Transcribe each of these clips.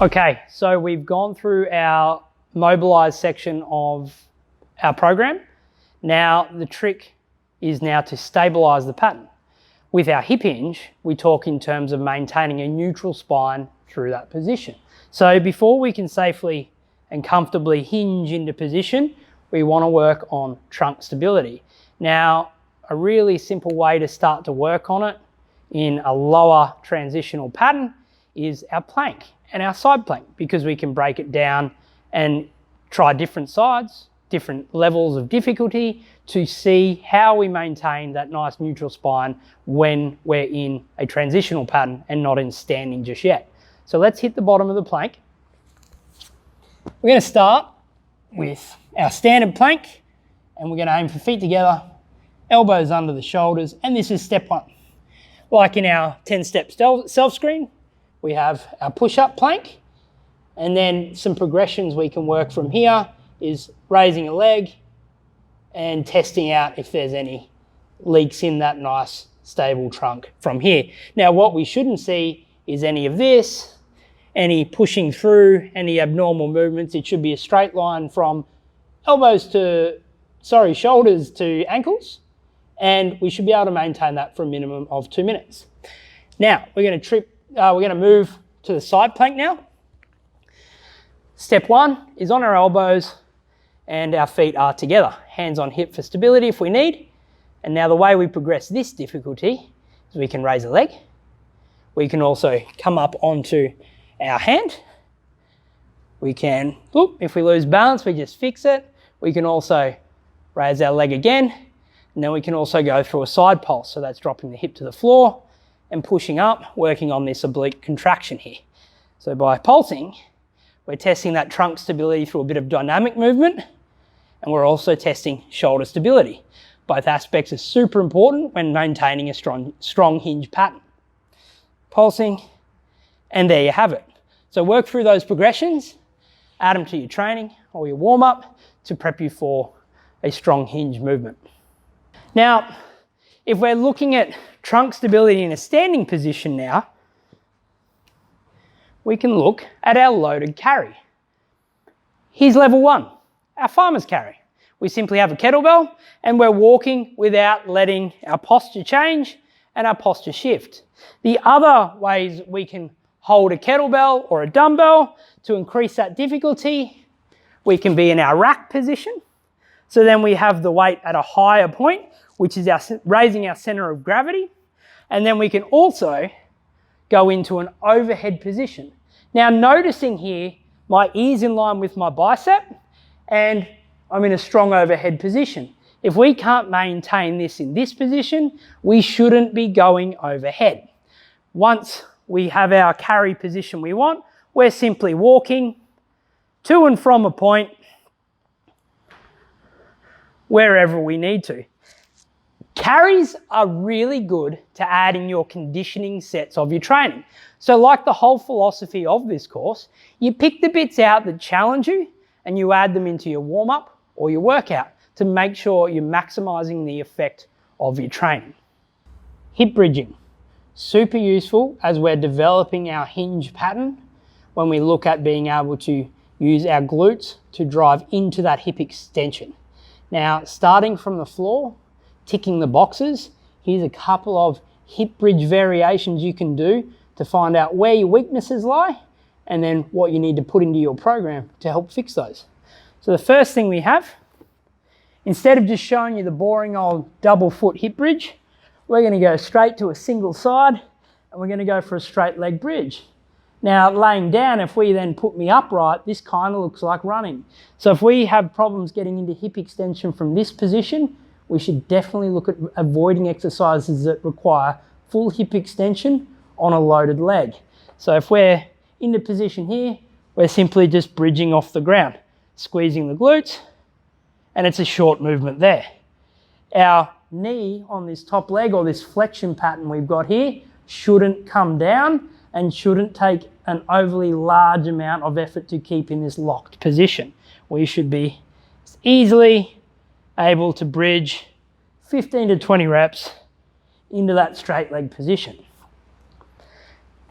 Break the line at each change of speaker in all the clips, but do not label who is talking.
Okay, so we've gone through our mobilized section of our program. Now the trick is now to stabilize the pattern. With our hip hinge, we talk in terms of maintaining a neutral spine through that position. So before we can safely and comfortably hinge into position, we want to work on trunk stability. Now, a really simple way to start to work on it in a lower transitional pattern is our plank and our side plank, because we can break it down and try different sides, different levels of difficulty to see how we maintain that nice neutral spine when we're in a transitional pattern and not in standing just yet. So let's hit the bottom of the plank. We're going to start with our standard plank, and we're going to aim for feet together, elbows under the shoulders, and this is step one. Like in our 10-step self-screen, we have our push-up plank, and then some progressions we can work from here is raising a leg and testing out if there's any leaks in that nice stable trunk from here. Now what we shouldn't see is any of this, any pushing through, any abnormal movements. It should be a straight line from shoulders to ankles, and we should be able to maintain that for a minimum of 2 minutes. Now we're going to move to the side plank now. Step one is on our elbows and our feet are together. Hands on hip for stability if we need. And now the way we progress this difficulty is we can raise a leg. We can also come up onto our hand. We can, if we lose balance, we just fix it. We can also raise our leg again. And then we can also go through a side pulse. So that's dropping the hip to the floor and pushing up, working on this oblique contraction here. So by pulsing, we're testing that trunk stability through a bit of dynamic movement, and we're also testing shoulder stability. Both aspects are super important when maintaining a strong hinge pattern. Pulsing, and there you have it. So work through those progressions, add them to your training or your warm-up to prep you for a strong hinge movement. Now, if we're looking at trunk stability in a standing position now, we can look at our loaded carry. Here's level one, our farmer's carry. We simply have a kettlebell and we're walking without letting our posture change and our posture shift. The other ways we can hold a kettlebell or a dumbbell to increase that difficulty, we can be in our rack position. So then we have the weight at a higher point, which is raising our center of gravity. And then we can also go into an overhead position. Now noticing here, my ear's in line with my bicep and I'm in a strong overhead position. If we can't maintain this in this position, we shouldn't be going overhead. Once we have our carry position we want, we're simply walking to and from a point wherever we need to. Carries are really good to add in your conditioning sets of your training. So like the whole philosophy of this course, you pick the bits out that challenge you and you add them into your warm-up or your workout to make sure you're maximizing the effect of your training. Hip bridging, super useful as we're developing our hinge pattern when we look at being able to use our glutes to drive into that hip extension. Now, starting from the floor, ticking the boxes, here's a couple of hip bridge variations you can do to find out where your weaknesses lie and then what you need to put into your program to help fix those. So the first thing we have, instead of just showing you the boring old double foot hip bridge, we're going to go straight to a single side and we're going to go for a straight leg bridge. Now laying down, if we then put me upright, this kind of looks like running. So if we have problems getting into hip extension from this position, we should definitely look at avoiding exercises that require full hip extension on a loaded leg. So if we're in the position here, we're simply just bridging off the ground, squeezing the glutes, and it's a short movement there. Our knee on this top leg or this flexion pattern we've got here shouldn't come down and shouldn't take an overly large amount of effort to keep in this locked position. We should be easily able to bridge 15 to 20 reps into that straight leg position.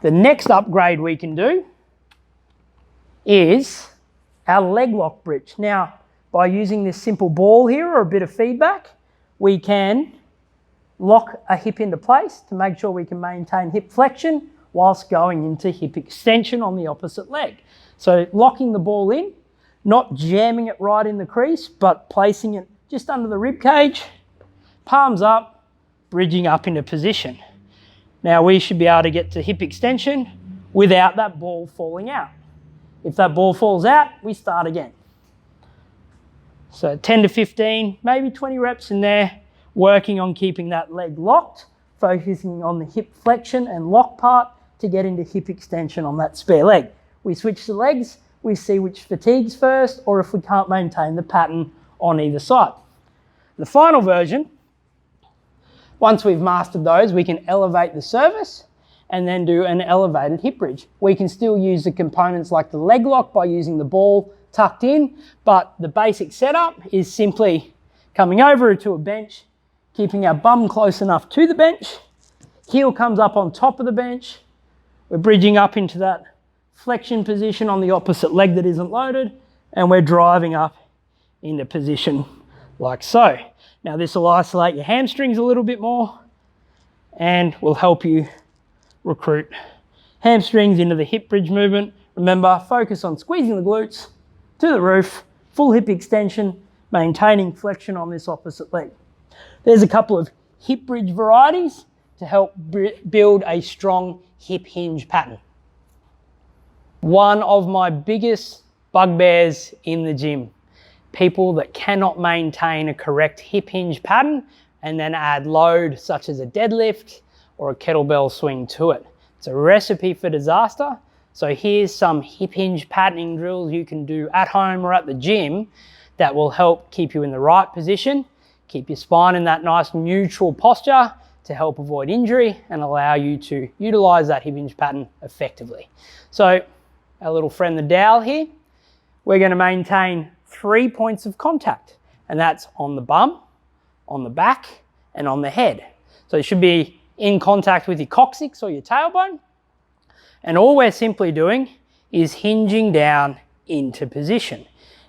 The next upgrade we can do is our leg lock bridge. Now, by using this simple ball here or a bit of feedback, we can lock a hip into place to make sure we can maintain hip flexion whilst going into hip extension on the opposite leg. So locking the ball in, not jamming it right in the crease, but placing it just under the rib cage, palms up, bridging up into position. Now we should be able to get to hip extension without that ball falling out. If that ball falls out, we start again. So 10 to 15, maybe 20 reps in there, working on keeping that leg locked, focusing on the hip flexion and lock part to get into hip extension on that spare leg. We switch the legs, we see which fatigues first, or if we can't maintain the pattern on either side. The final version, once we've mastered those, we can elevate the service and then do an elevated hip bridge. We can still use the components like the leg lock by using the ball tucked in, but the basic setup is simply coming over to a bench, keeping our bum close enough to the bench, heel comes up on top of the bench, we're bridging up into that flexion position on the opposite leg that isn't loaded, and we're driving up into position like so. Now this will isolate your hamstrings a little bit more and will help you recruit hamstrings into the hip bridge movement. Remember, focus on squeezing the glutes to the roof, full hip extension, maintaining flexion on this opposite leg. There's a couple of hip bridge varieties to help build a strong hip hinge pattern. One of my biggest bugbears in the gym, people that cannot maintain a correct hip hinge pattern and then add load such as a deadlift or a kettlebell swing to it. It's a recipe for disaster. So here's some hip hinge patterning drills you can do at home or at the gym that will help keep you in the right position, keep your spine in that nice neutral posture to help avoid injury and allow you to utilize that hip hinge pattern effectively. So our little friend the dowel here, we're going to maintain 3 points of contact, and that's on the bum, on the back, and on the head. So it should be in contact with your coccyx or your tailbone. And all we're simply doing is hinging down into position.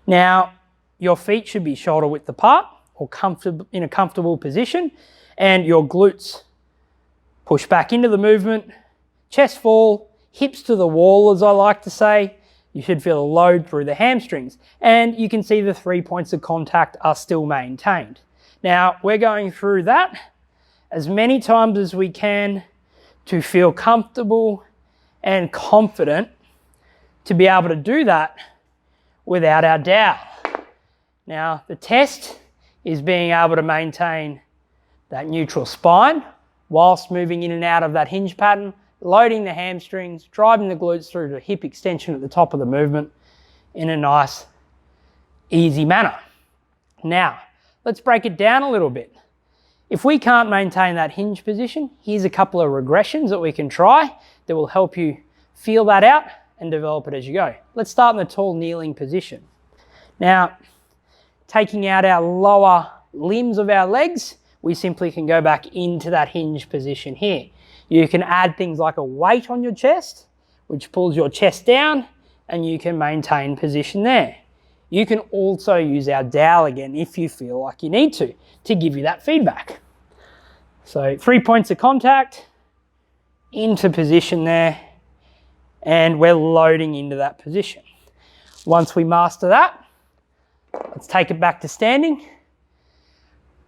Now, your feet should be shoulder width apart or in a comfortable position, and your glutes push back into the movement, chest fall, hips to the wall, as I like to say. You should feel a load through the hamstrings, and you can see the 3 points of contact are still maintained. Now, we're going through that as many times as we can to feel comfortable and confident to be able to do that without our dowel. Now, the test is being able to maintain that neutral spine whilst moving in and out of that hinge pattern, loading the hamstrings, driving the glutes through to hip extension at the top of the movement in a nice, easy manner. Now, let's break it down a little bit. If we can't maintain that hinge position, here's a couple of regressions that we can try that will help you feel that out and develop it as you go. Let's start in the tall kneeling position. Now, taking out our lower limbs of our legs, we simply can go back into that hinge position here. You can add things like a weight on your chest, which pulls your chest down, and you can maintain position there. You can also use our dowel again if you feel like you need to give you that feedback. So 3 points of contact, into position there, and we're loading into that position. Once we master that, let's take it back to standing.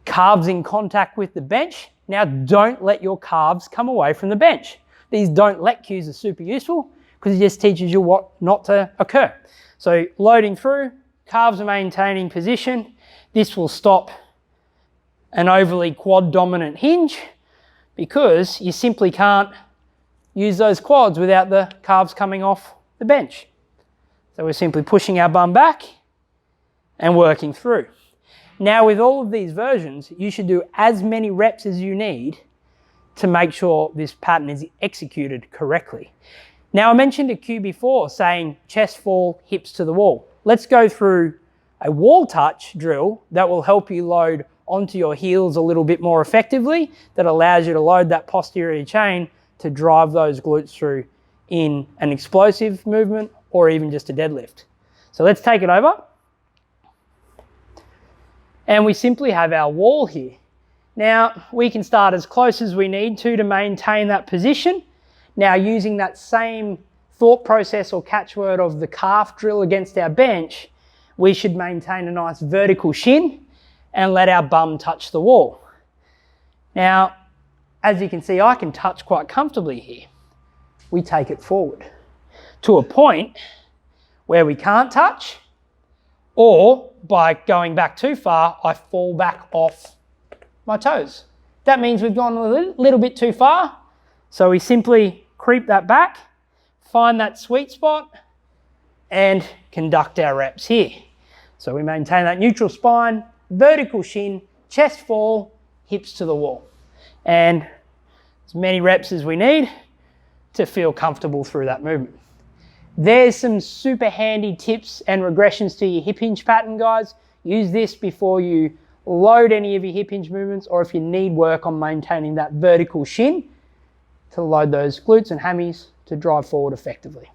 Calves in contact with the bench. Now don't let your calves come away from the bench. These don't let cues are super useful because it just teaches you what not to occur. So loading through, calves are maintaining position. This will stop an overly quad dominant hinge because you simply can't use those quads without the calves coming off the bench. So we're simply pushing our bum back and working through. Now with all of these versions, you should do as many reps as you need to make sure this pattern is executed correctly. Now I mentioned a cue before saying chest fall, hips to the wall. Let's go through a wall touch drill that will help you load onto your heels a little bit more effectively, that allows you to load that posterior chain to drive those glutes through in an explosive movement or even just a deadlift. So let's take it over. And we simply have our wall here. Now, we can start as close as we need to maintain that position. Now, using that same thought process or catchword of the calf drill against our bench, we should maintain a nice vertical shin and let our bum touch the wall. Now, as you can see, I can touch quite comfortably here. We take it forward to a point where we can't touch, or by going back too far, I fall back off my toes. That means we've gone a little bit too far. So we simply creep that back, find that sweet spot, and conduct our reps here. So we maintain that neutral spine, vertical shin, chest fall, hips to the wall. And as many reps as we need to feel comfortable through that movement. There's some super handy tips and regressions to your hip hinge pattern, guys. Use this before you load any of your hip hinge movements, or if you need work on maintaining that vertical shin to load those glutes and hammies to drive forward effectively.